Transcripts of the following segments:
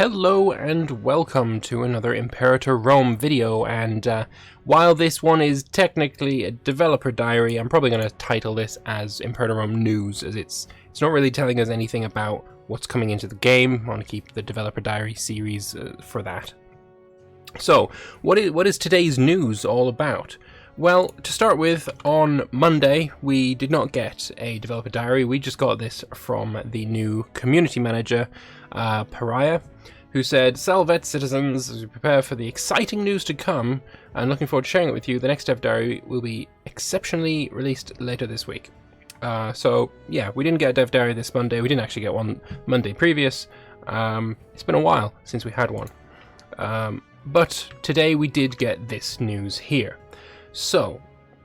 Hello and welcome to another Imperator Rome video, and while this one is technically a developer diary, I'm probably going to title this as Imperator Rome News, as it's not really telling us anything about what's coming into the game. I want to keep the developer diary series for that. So, what is today's news all about? Well, to start with, on Monday, we did not get a developer diary. We just got this from the new community manager, Pariah, who said, "Salvet citizens, as we prepare for the exciting news to come, and looking forward to sharing it with you, the next dev diary will be exceptionally released later this week." So, yeah, we didn't get a dev diary this Monday. We didn't actually get one Monday previous. It's been a while since we had one. But today we did get this news here. So,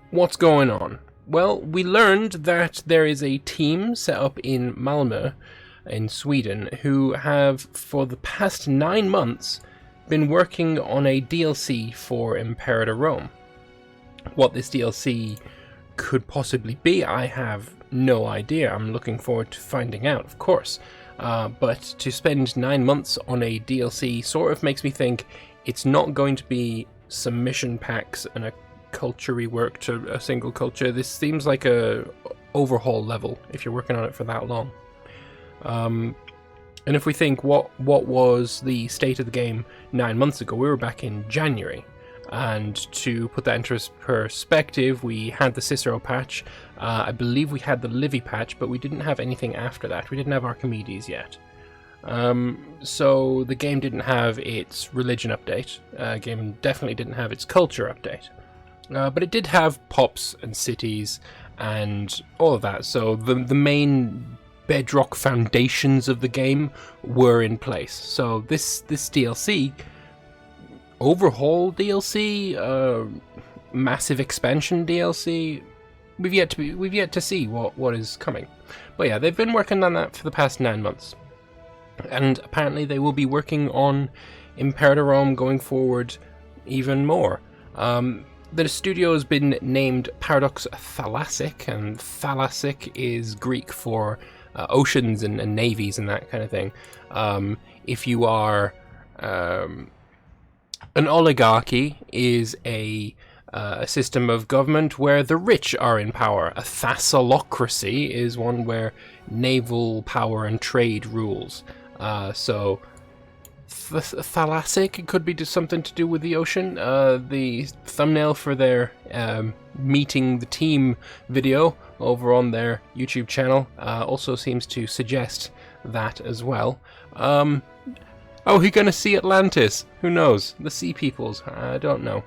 what's going on? Well, we learned that there is a team set up in Malmo, in Sweden, who have, for the past 9 months, been working on a DLC for Imperator Rome. What this DLC could possibly be, I have no idea. I'm looking forward to finding out, of course. But to spend 9 months on a DLC sort of makes me think it's not going to be some mission packs and a culture rework to a single culture. This seems like a overhaul level if you're working on it for that long. And if we think what was the state of the game 9 months ago, we were back in January. And to put that into perspective, we had the Cicero patch, I believe we had the Livy patch, but we didn't have anything after that. We didn't have Archimedes yet. So the game didn't have its religion update. Game definitely didn't have its culture update. But it did have pops and cities and all of that. So the main bedrock foundations of the game were in place. So this DLC, overhaul DLC, massive expansion DLC, we've yet to see what is coming. But yeah, they've been working on that for the past 9 months, and apparently they will be working on Imperator Rome going forward even more. The studio has been named Paradox Thalassic, and Thalassic is Greek for oceans and navies and that kind of thing. If you are an oligarchy, is a system of government where the rich are in power. A thassalocracy is one where naval power and trade rules. So Thalassic could be something to do with the ocean. The thumbnail for their meeting the team video over on their YouTube channel also seems to suggest that as well. Oh, we're gonna see Atlantis. Who knows? The sea peoples. I don't know.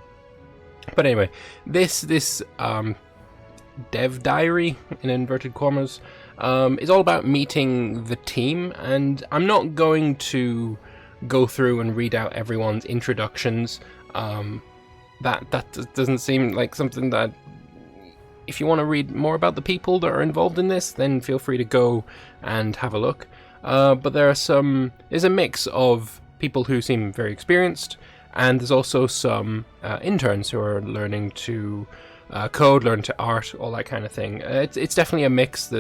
But anyway, this dev diary, in inverted commas, is all about meeting the team, and I'm not going to go through and read out everyone's introductions. That doesn't seem like something that, if you want to read more about the people that are involved in this, then feel free to go and have a look. But there's a mix of people who seem very experienced, and there's also some interns who are learning to code, learn to art, all that kind of thing. It's definitely a mix.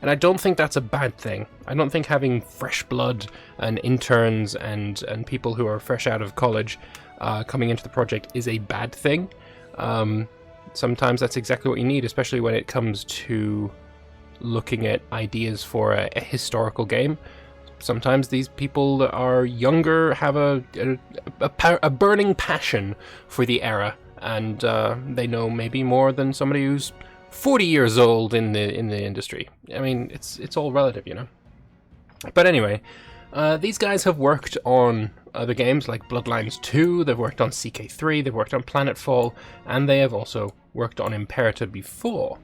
And I don't think that's a bad thing. I don't think having fresh blood and interns and people who are fresh out of college coming into the project is a bad thing. Sometimes that's exactly what you need, especially when it comes to looking at ideas for a historical game. Sometimes these people that are younger have a burning passion for the era, and they know maybe more than somebody who's 40 years old in the industry. I mean, it's all relative, you know. But anyway, these guys have worked on other games like Bloodlines 2, they've worked on CK3, they've worked on Planetfall, and they have also worked on Imperator before.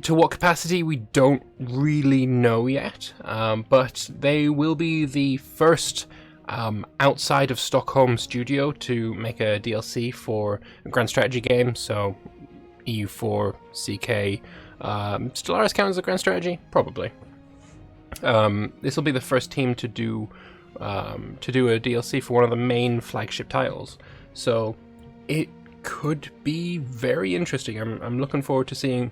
To what capacity, we don't really know yet, but they will be the first outside of Stockholm studio to make a DLC for a grand strategy game, so EU4, CK, Stellaris count as a grand strategy? Probably. This will be the first team to do a DLC for one of the main flagship titles, so it could be very interesting. I'm looking forward to seeing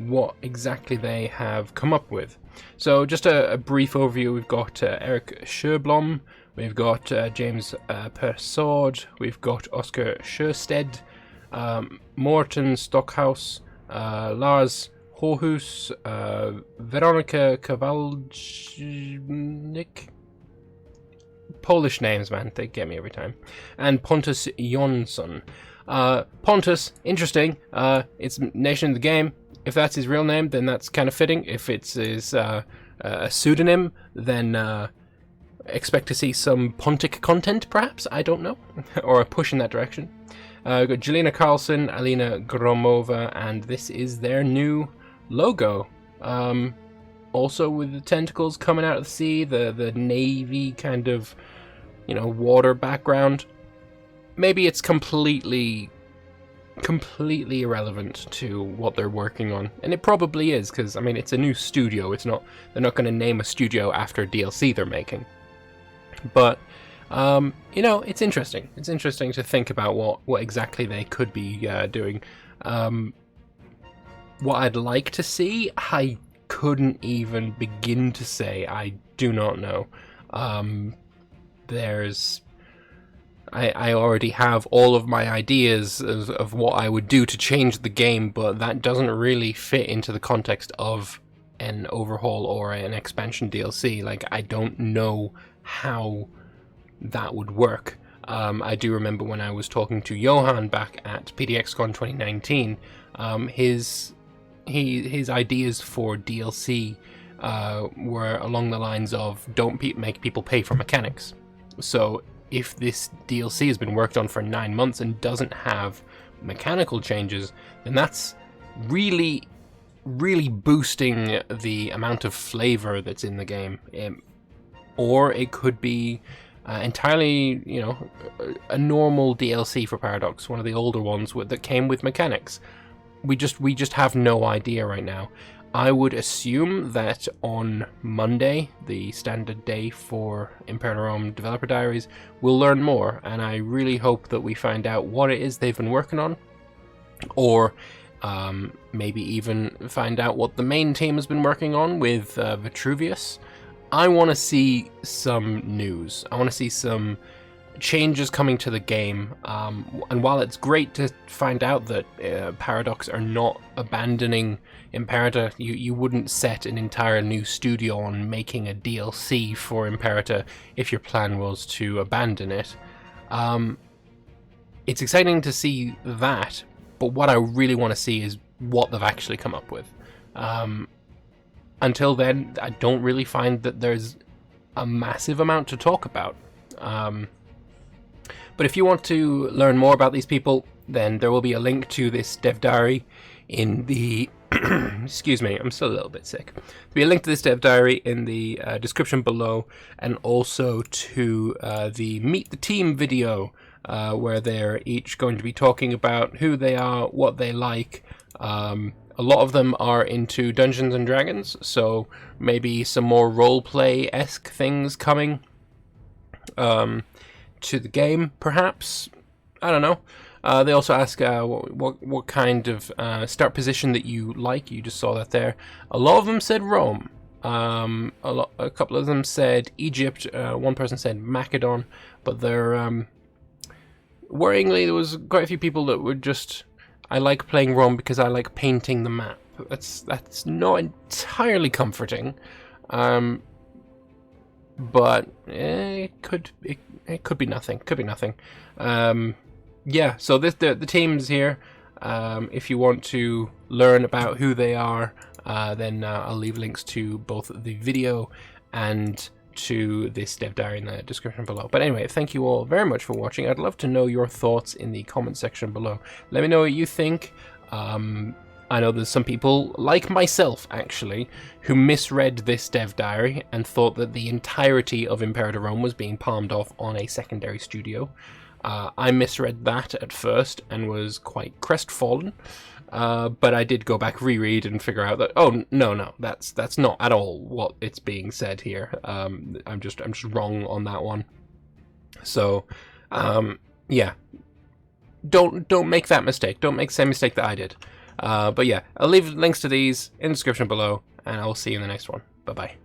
what exactly they have come up with. So just a brief overview. We've got Eric Scherblom, we've got James Persaud, we've got Oscar Sjöstedt, Morten Stockhaus, Lars Horhus, Veronika Kowalczyk. Polish names, man, they get me every time. And Pontus Jonsson. Pontus, interesting. It's nation of the game. If that's his real name, then that's kind of fitting. If it's his a pseudonym, then expect to see some Pontic content, perhaps. I don't know, or a push in that direction. We've got Jelena Carlson, Alina Gromova, and this is their new logo. Also with the tentacles coming out of the sea, the navy kind of, water background. Maybe it's completely irrelevant to what they're working on, and it probably is, because I mean it's a new studio. They're not going to name a studio after DLC they're making. But it's interesting. It's interesting to think about what exactly they could be doing. What I'd like to see, I couldn't even begin to say. I do not know. I already have all of my ideas of what I would do to change the game, but that doesn't really fit into the context of an overhaul or an expansion DLC. Like, I don't know how that would work. I do remember when I was talking to Johan back at PDXCon 2019, his ideas for DLC were along the lines of don't make people pay for mechanics. So if this DLC has been worked on for 9 months and doesn't have mechanical changes, then that's really, really boosting the amount of flavor that's in the game. Or it could be entirely, a normal DLC for Paradox, one of the older ones that came with mechanics. We just have no idea right now. I would assume that on Monday, the standard day for Imperator Rome Developer Diaries, we'll learn more, and I really hope that we find out what it is they've been working on, or maybe even find out what the main team has been working on with Vitruvius. I want to see some news. I want to see some changes coming to the game, and while it's great to find out that Paradox are not abandoning Imperator, you wouldn't set an entire new studio on making a DLC for Imperator if your plan was to abandon it. It's exciting to see that, but what I really want to see is what they've actually come up with. Until then, I don't really find that there's a massive amount to talk about. But if you want to learn more about these people, then there will be a link to this dev diary in the... excuse me, I'm still a little bit sick. There'll be a link to this dev diary in the description below, and also to the Meet the Team video, where they're each going to be talking about who they are, what they like. A lot of them are into Dungeons and Dragons, so maybe some more roleplay-esque things coming to the game, perhaps. I don't know. They also ask what kind of start position that you like. You just saw that there. A lot of them said Rome. A couple of them said Egypt. One person said Macedon. But they're worryingly, there was quite a few people that were just, I like playing Rome because I like painting the map. That's not entirely comforting. But it could be nothing. Could be nothing. Yeah, so the team's here. If you want to learn about who they are, then I'll leave links to both the video and to this dev diary in the description below. But anyway, thank you all very much for watching. I'd love to know your thoughts in the comment section below. Let me know what you think. I know there's some people, like myself actually, who misread this dev diary and thought that the entirety of Imperator Rome was being palmed off on a secondary studio. I misread that at first and was quite crestfallen, but I did go back, reread, and figure out that, oh no, that's not at all what it's being said here. I'm just wrong on that one. So, yeah, don't make that mistake. Don't make the same mistake that I did. But yeah, I'll leave links to these in the description below, and I'll see you in the next one. Bye-bye.